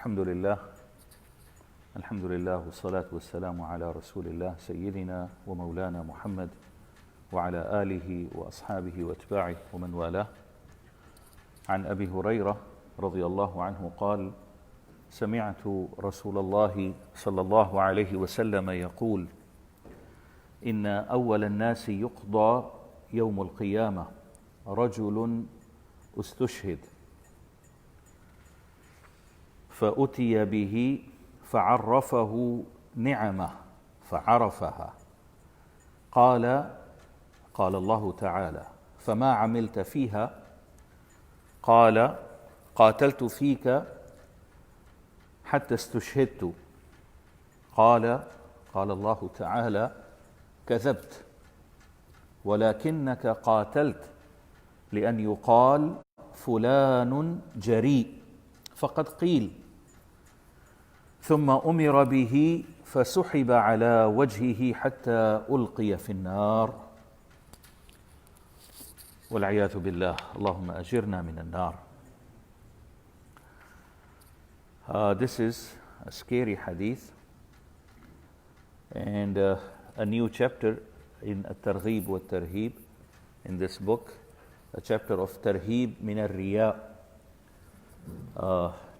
Alhamdulillah, Alhamdulillah, wassalatu wassalamu ala Rasulillah, Sayyidina wa Mawlana Muhammad wa ala alihi wa ashabihi wa atba'ih wa man walah. عن أبي هريرة رضي الله عنه قال: سمعت رسول الله صلى الله عليه وسلم يقول: إن أول الناس يقضى يوم القيامة رجل استشهد فأتي به فعرفه نعمه فعرفها قال الله تعالى: فما عملت فيها؟ قال: قاتلت فيك حتى استشهدت. قال الله تعالى: كذبت، ولكنك قاتلت لأن يقال فلان جريء، فقد قيل. ثم أمر به فسحب على وجهه حتى ألقي في النار، والعياذ بالله. اللهم أجرنا من النار. This is a scary hadith and a new chapter in At-Targhib wa Tarhib in this book, a chapter of Tarhib min al-Riya,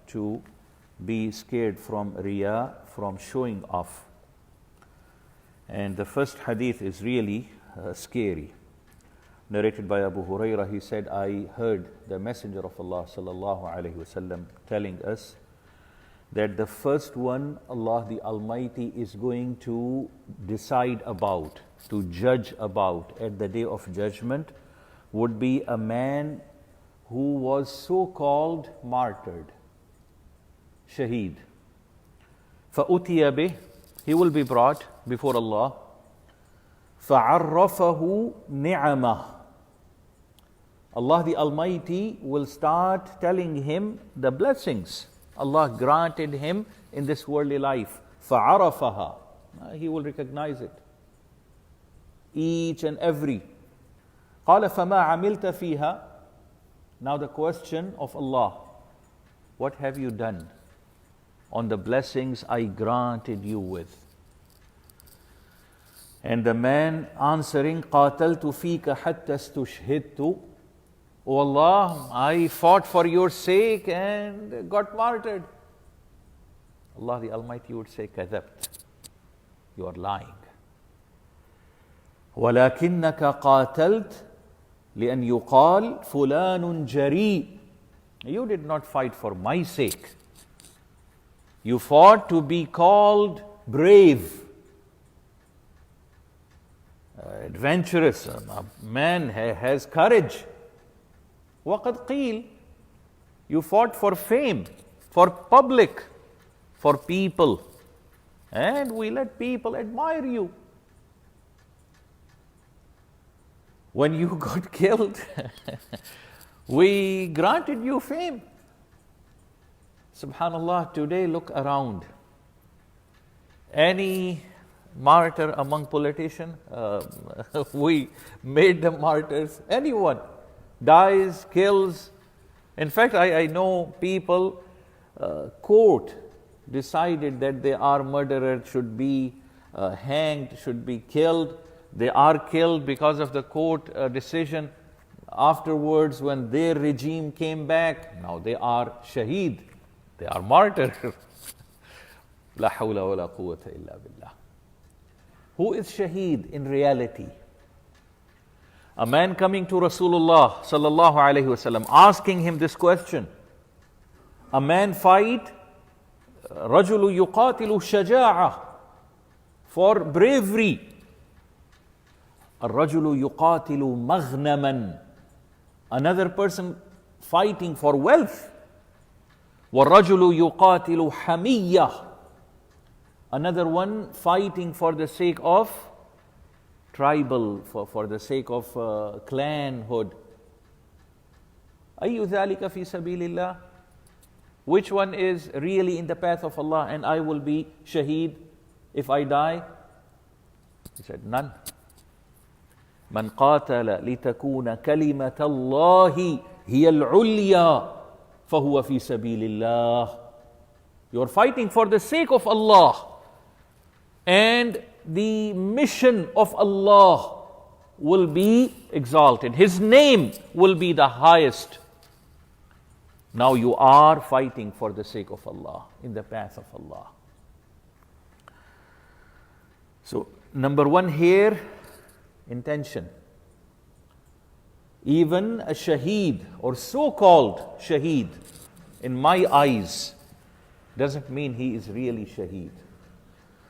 to be scared from Riya, from showing off. And the first hadith is really scary. Narrated by Abu Hurairah, he said, I heard the Messenger of Allah sallallahu alaihi wasallam telling us that the first one Allah the Almighty is going to decide about, to judge about at the Day of Judgment would be a man who was so-called martyred, shaheed. فَأُتِيَ بِهِ, he will be brought before Allah. فَعَرَّفَهُ نِعَمَهُ, Allah the Almighty will start telling him the blessings Allah granted him in this worldly life. فَعَرَفَهَا, he will recognize it, each and every. قَالَ فَمَا عَمِلْتَ فِيهَا. Now the question of Allah: what have you done on the blessings I granted you with? And the man answering, قَاتَلْتُ فِيكَ حَتَّى اسْتُشْهِدْتُ. O Allah, I fought for your sake and got martyred. Allah the Almighty would say, كَذَبْتَ, you are lying. وَلَكِنَّكَ قَاتَلْتَ لِأَنْ يُقَالْ فُلَانٌ جَرِيءٌ. You did not fight for my sake. You fought to be called brave, adventurous, a man has courage. وَقَدْ قِيلْ, you fought for fame, for public, for people, and we let people admire you. When you got killed, we granted you fame. Subhanallah, today look around. Any martyr among politicians, we made them martyrs. Anyone dies, kills. In fact, I know people, court decided that they are murderers, should be hanged, should be killed. They are killed because of the court decision. Afterwards, when their regime came back, now they are shaheed, they are martyrs. La hawla wa la quwwata illa billah. Who is shaheed in reality? A man coming to Rasulullah sallallahu alaihi wasallam, asking him this question. A man fight, رَجُلُ يُقَاتِلُ شَجَاعَةً, for bravery. الرَّجُلُ يُقَاتِلُ مَغْنَمًا, another person fighting for wealth. وَالرَّجُلُ يُقَاتِلُ حَمِيَّةً, another one fighting for the sake of tribal, for the sake of clanhood. أَيُّ ذَلِكَ فِي سَبِيلِ اللَّهِ, which one is really in the path of Allah and I will be shaheed if I die? He said, none. من قاتل لتكون كلمة الله هي العليا فهو في سبيل الله. You're fighting for the sake of Allah. And the mission of Allah will be exalted. His name will be the highest. Now you are fighting for the sake of Allah, in the path of Allah. So, number one here, intention. Even a shaheed or so-called shaheed, in my eyes, doesn't mean he is really shaheed.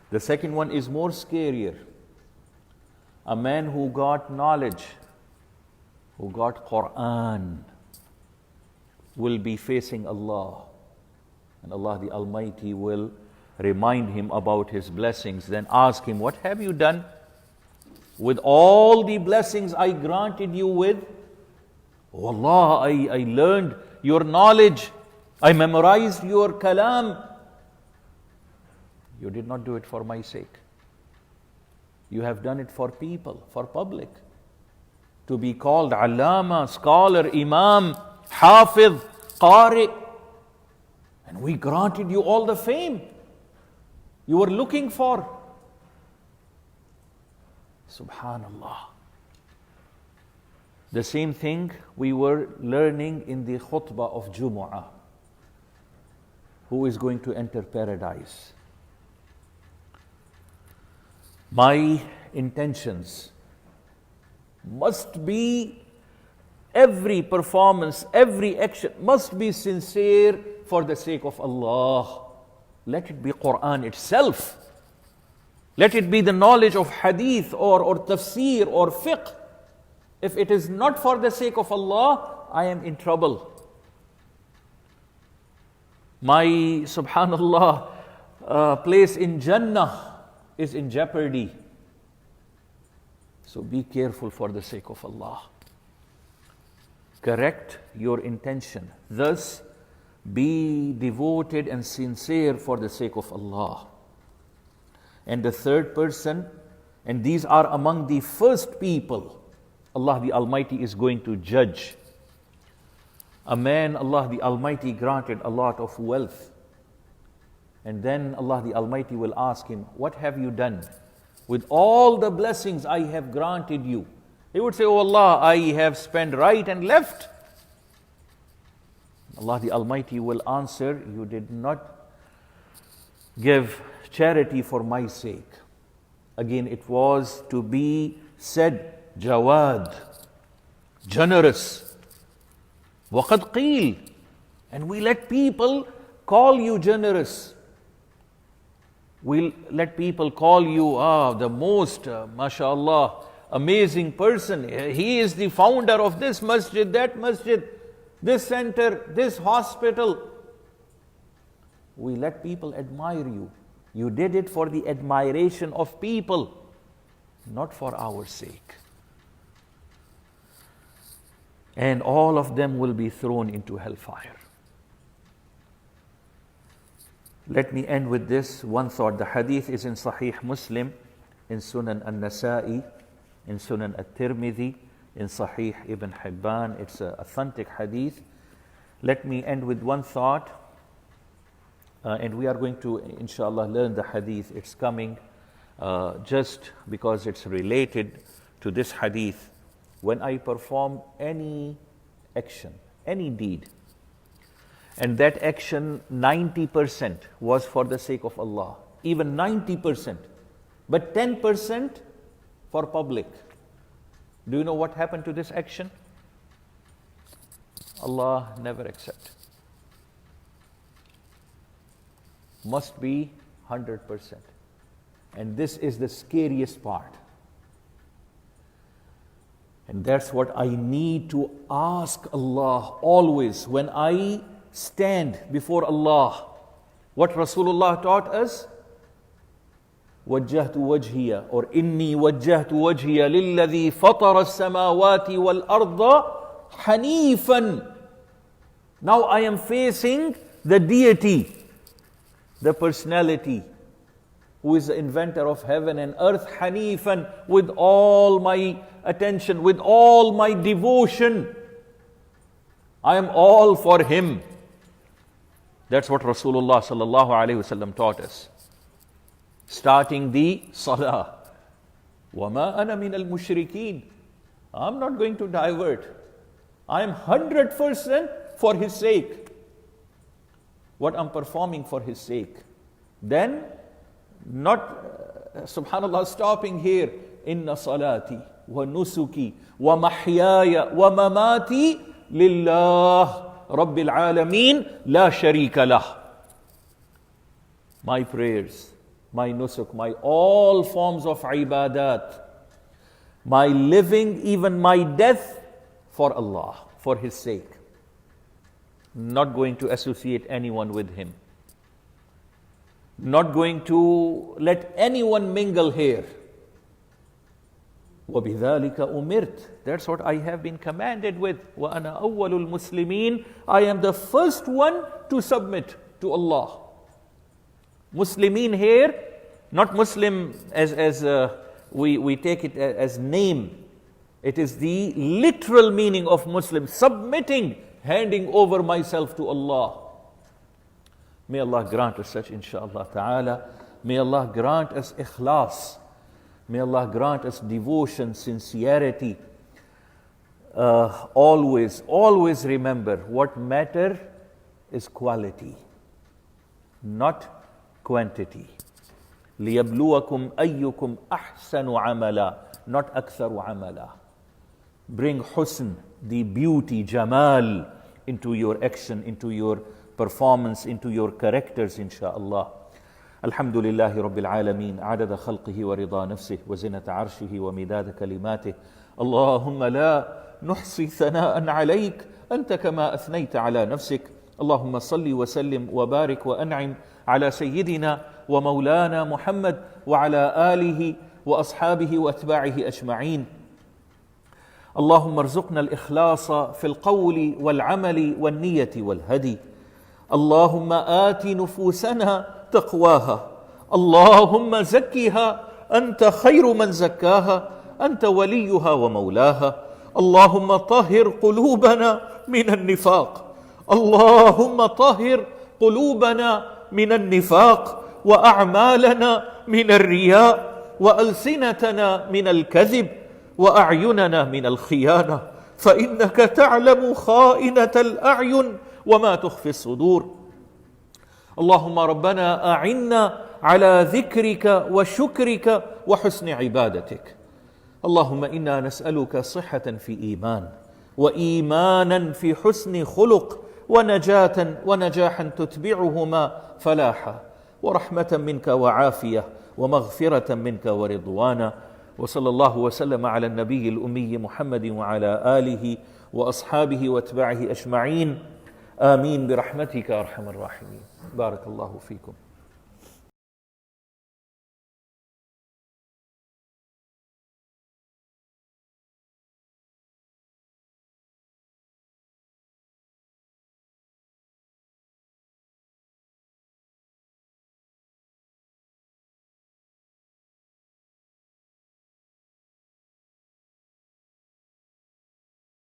The second one is more scarier. A man who got knowledge, who got Quran, will be facing Allah. And Allah the Almighty will remind him about His blessings, then ask him, what have you done with all the blessings I granted you with? Oh Allah, I learned your knowledge, I memorized your kalam. You did not do it for my sake. You have done it for people, for public. To be called Allama, scholar, Imam, Hafiz, Qari. And we granted you all the fame you were looking for. Subhanallah. The same thing we were learning in the khutbah of Jumu'ah. Who is going to enter paradise? My intentions must be, every performance, every action must be sincere for the sake of Allah. Let it be Quran itself. Let it be the knowledge of hadith or tafsir or fiqh. If it is not for the sake of Allah, I am in trouble. My, subhanallah, place in Jannah is in jeopardy. So be careful for the sake of Allah. Correct your intention. Thus, be devoted and sincere for the sake of Allah. And the third person, and these are among the first people Allah the Almighty is going to judge. A man, Allah the Almighty granted a lot of wealth. And then Allah the Almighty will ask him, what have you done with all the blessings I have granted you? He would say, oh Allah, I have spent right and left. Allah the Almighty will answer, you did not give charity for my sake. Again, it was to be said, Jawad, generous. وَقَدْ قِيل. And we let people call you generous. We let people call you the most, mashallah, amazing person. He is the founder of this masjid, that masjid, this center, this hospital. We let people admire you. You did it for the admiration of people, not for our sake. And all of them will be thrown into hellfire. Let me end with this one thought. The hadith is in Sahih Muslim, in Sunan al-Nasa'i, in Sunan al-Tirmidhi, in Sahih Ibn Hibban. It's an authentic hadith. Let me end with one thought. And we are going to, inshallah, learn the hadith. It's coming just because it's related to this hadith. When I perform any action, any deed, and that action 90% was for the sake of Allah, even 90%, but 10% for public. Do you know what happened to this action? Allah never accepts. Must be 100%. And this is the scariest part. And that's what I need to ask Allah always when I stand before Allah. What Rasulullah taught us? وَجَّهْتُ وَجْهِيَ or إِنِّي وَجَّهْتُ وَجْهِيَ لِلَّذِي فَطَرَ السَّمَاوَاتِ وَالْأَرْضَ حَنِيفًا. Now I am facing the deity, the personality, who is the inventor of heaven and earth, Hanifan, with all my attention, with all my devotion. I am all for Him. That's what Rasulullah sallallahu alaihi wasallam taught us. Starting the salah. وَمَا أَنَا مِنَ الْمُشْرِكِينَ. I'm not going to divert. I'm 100% for His sake. What I'm performing for His sake. Then, not, subhanallah, stopping here. Inna salati wa nusuki wa mahyaya wa mamati lillah rabbil alameen la sharika lah. My prayers, my nusuk, my all forms of ibadat, my living, even my death, for Allah, for His sake. Not going to associate anyone with Him. Not going to let anyone mingle here. وَبِذَلِكَ أُمِرْتُ. That's what I have been commanded with. وَأَنَا أَوَّلُ الْمُسْلِمِينَ. I am the first one to submit to Allah. Muslimin here, not Muslim as we take it as name. It is the literal meaning of Muslim, submitting, handing over myself to Allah. May Allah grant us such, inshaAllah ta'ala. May Allah grant us ikhlas. May Allah grant us devotion, sincerity. Always remember, what matter is quality, not quantity. لِيَبْلُوَكُمْ أَيُّكُمْ أَحْسَنُ عَمَلًا, not أَكْثَرُ عَمَلًا. Bring husn, the beauty, jamal, into your action, into your performance, into your characters, insha'Allah. الحمد لله رب العالمين عدد خلقه ورضا نفسه وزنة عرشه ومداد كلماته. اللهم لا نحصي ثناء عليك أنت كما أثنيت على نفسك. اللهم صل وسلم وبارك وأنعم على سيدنا ومولانا محمد وعلى آله وأصحابه وأتباعه أجمعين. اللهم ارزقنا الإخلاص في القول والعمل والنية والهدي. اللهم آت نفوسنا تقواها. اللهم زكها أنت خير من زكاها أنت وليها ومولاها. اللهم طهر قلوبنا من النفاق. اللهم طهر قلوبنا من النفاق وأعمالنا من الرياء وألسنتنا من الكذب وأعيننا من الخيانة فإنك تعلم خائنة الأعين وما تخفي الصدور. اللهم ربنا أعنا على ذكرك وشكرك وحسن عبادتك. اللهم إنا نسألك صحة في إيمان وإيمانا في حسن خلق ونجاحا تتبعهما فلاحا ورحمة منك وعافية ومغفرة منك ورضوانا. وصلى الله وسلم على النبي الأمي محمد وعلى آله وأصحابه وأتباعه أجمعين. آمين برحمتك يا أرحم الراحمين. بارك الله فيكم.